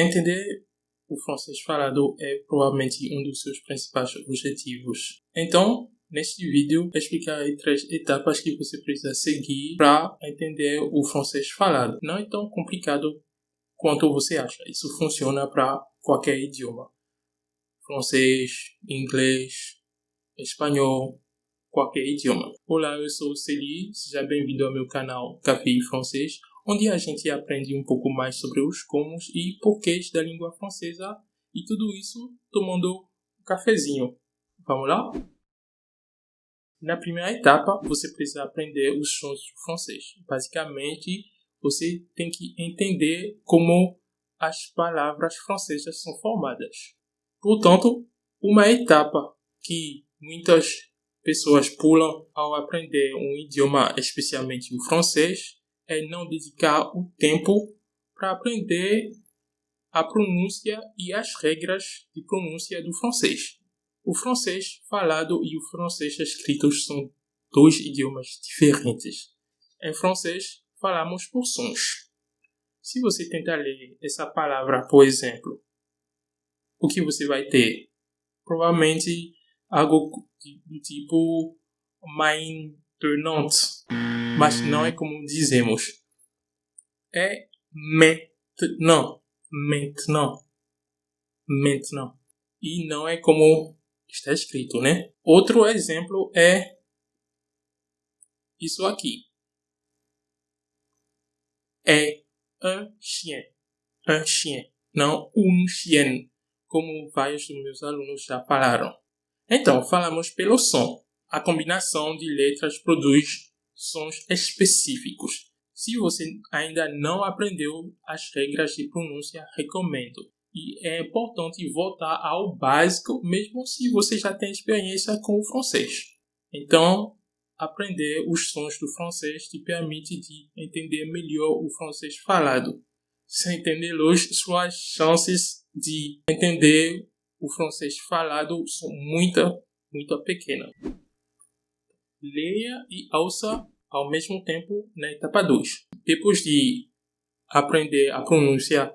Entender o francês falado é provavelmente um dos seus principais objetivos. Então, neste vídeo, eu explicarei 3 etapas que você precisa seguir para entender o francês falado. Não é tão complicado quanto você acha. Isso funciona para qualquer idioma. Francês, inglês, espanhol, qualquer idioma. Olá, eu sou o Celi, seja bem-vindo ao meu canal Café e Francês, onde a gente aprende um pouco mais sobre os comos e porquês da língua francesa e tudo isso tomando um cafezinho. Vamos lá? Na primeira etapa, você precisa aprender os sons do francês. Basicamente, você tem que entender como as palavras francesas são formadas. Portanto, uma etapa que muitas pessoas pulam ao aprender um idioma, especialmente o francês, é não dedicar o tempo para aprender a pronúncia e as regras de pronúncia do francês. O francês falado e o francês escrito são 2 idiomas diferentes. Em francês, falamos por sons. Se você tentar ler essa palavra, por exemplo, o que você vai ter? Provavelmente algo do tipo maintenant, mas não é como dizemos. É maintenant, maintenant. E não é como está escrito, né? Outro exemplo é isso aqui. É un chien, não un chien, como vários dos meus alunos já falaram. Então, falamos pelo som. A combinação de letras produz sons específicos. Se você ainda não aprendeu as regras de pronúncia, recomendo. E é importante voltar ao básico, mesmo se você já tem experiência com o francês. Então, aprender os sons do francês te permite de entender melhor o francês falado. Sem entendê-los, suas chances de entender o francês falado são muito pequenas. Leia e ouça ao mesmo tempo na etapa 2. Depois de aprender a pronúncia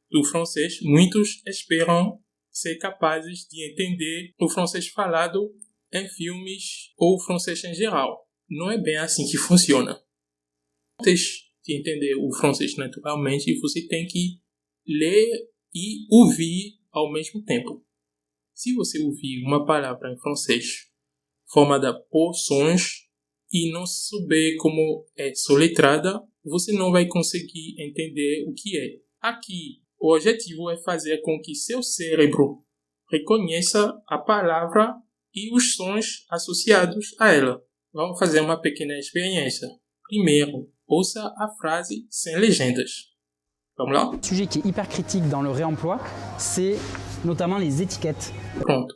do francês, muitos esperam ser capazes de entender o francês falado em filmes ou o francês em geral. Não é bem assim que funciona. Antes de entender o francês naturalmente, você tem que ler e ouvir ao mesmo tempo. Se você ouvir uma palavra em francês formada por sons e não souber como é soletrada, você não vai conseguir entender o que é. Aqui, o objetivo é fazer com que seu cérebro reconheça a palavra e os sons associados a ela. Vamos fazer uma pequena experiência. Primeiro, ouça a frase sem legendas. Vamos lá? Un sujet qui est hyper critique dans le réemploi, c'est notamment les étiquettes. Pronto.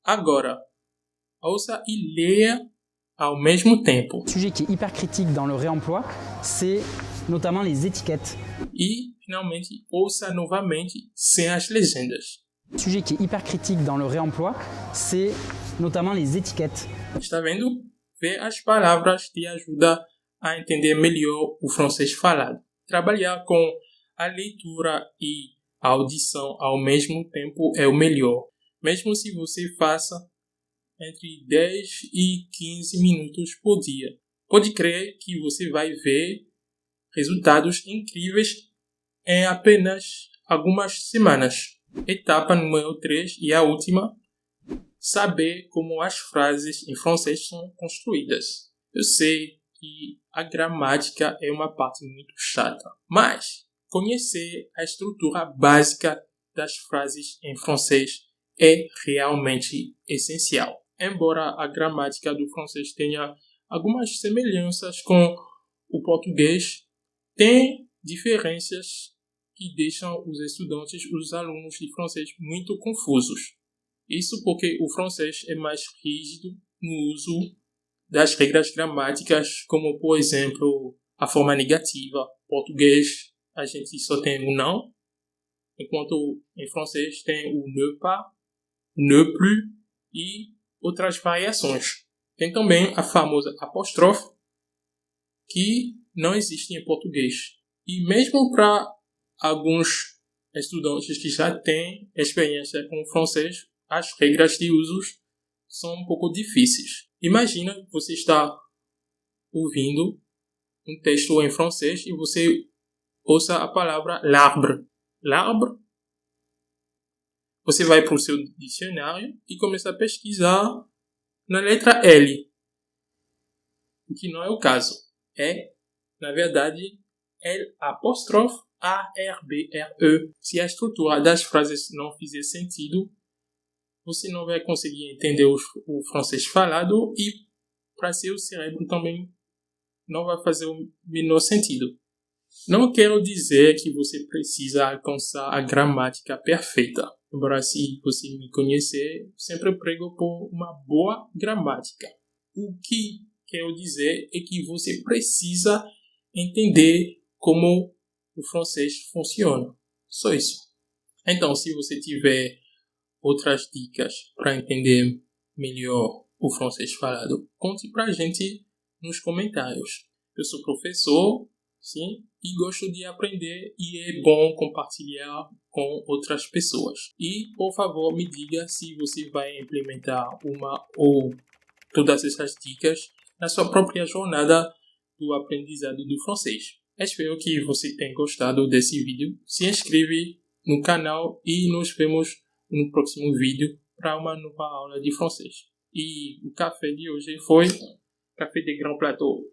Agora, ouça e leia ao mesmo tempo. Un sujet qui est hyper critique dans le réemploi, c'est notamment les étiquettes. E, finalmente, ouça novamente sem as legendas. Un sujet qui est hyper critique dans le réemploi, c'est notamment les étiquettes. Está vendo? Ver as palavras te ajuda a entender melhor o francês falado. Trabalhar com a leitura e a audição ao mesmo tempo é o melhor, mesmo se você faça entre 10 e 15 minutos por dia. Pode crer que você vai ver resultados incríveis em apenas algumas semanas. Etapa número 3 e a última: saber como as frases em francês são construídas. Eu sei que a gramática é uma parte muito chata, mas conhecer a estrutura básica das frases em francês é realmente essencial. Embora a gramática do francês tenha algumas semelhanças com o português, tem diferenças que deixam os estudantes, os alunos de francês muito confusos. Isso porque o francês é mais rígido no uso das regras gramáticas, como, por exemplo, a forma negativa. Em português, a gente só tem o não, enquanto em francês tem o ne pas, ne plus e outras variações. Tem também a famosa apóstrofe, que não existe em português. E mesmo para alguns estudantes que já têm experiência com o francês, as regras de usos são um pouco difíceis. Imagina que você está ouvindo um texto em francês e você ouça a palavra l'arbre. L'arbre. Você vai para o seu dicionário e começa a pesquisar na letra L. O que não é o caso. É, na verdade, L''A''R''B''R''E. Se a estrutura das frases não fizer sentido, você não vai conseguir entender o francês falado e para seu cérebro também não vai fazer o menor sentido. Não quero dizer que você precisa alcançar a gramática perfeita. Embora, se você me conhecer, sempre prego por uma boa gramática. O que quero dizer é que você precisa entender como o francês funciona. Só isso. Então, se você tiver outras dicas para entender melhor o francês falado, conte pra gente nos comentários. Eu sou professor, sim, e gosto de aprender e é bom compartilhar com outras pessoas. E, por favor, me diga se você vai implementar uma ou todas essas dicas na sua própria jornada do aprendizado do francês. Espero que você tenha gostado desse vídeo. Se inscreve no canal e nos vemos no próximo vídeo para uma nova aula de francês. E o café de hoje foi café de Grand Plateau.